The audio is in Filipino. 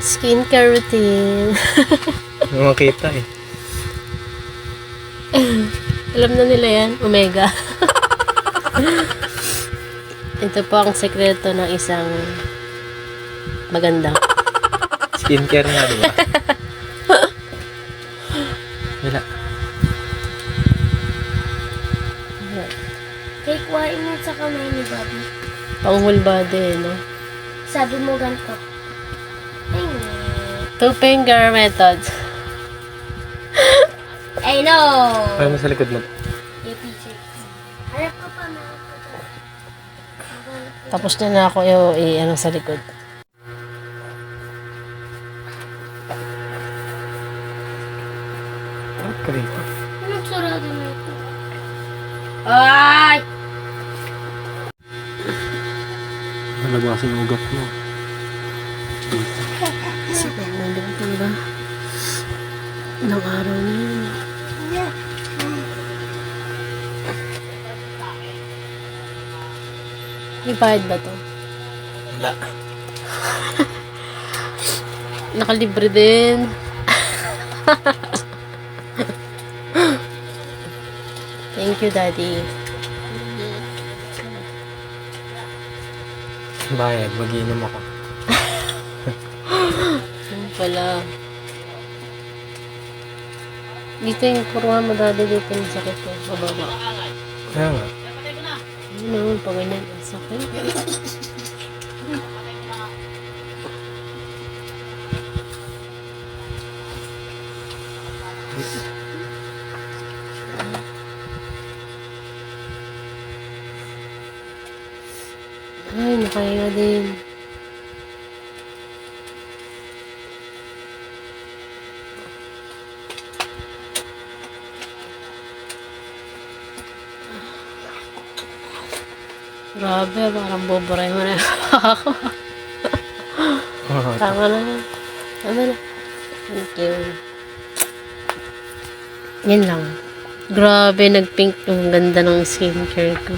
Skincare routine. Hindi makita eh. Alam na nila yan, Omega. Ito po ang sekreto ng isang magandang. Skincare nga, di ba? Wala. Cake kuhain mo sa kamay ni Bobby. Pang whole body, no? Sabi mo ganito. Ay, Two finger method. I know! Kaya mo sa likod mo. Yung teacher. Harap ko pa, ma. Tapos na ako ano sa likod. Harap ka dito. Anong sarado na ito? Ay! Nalabasan yung ugat mo. Kasi nandun talaga. Ilang araw na yun. May bayad ba to? Wala. Nakalibre din. Thank you, Daddy. Bayad, mag-iinom ako. Ano pala? Dito yung puruhan mo, Daddy. Dito yung sakit ko. Bababa. Kaya nga. Ano naman, pag ganyan, ang sakit. Ay, nakahinga din. Grabe, parang buburay mo na ako. Tama na yan. Tama na. Thank you. Yan lang. Grabe, nag-pink yung ganda ng skincare ko.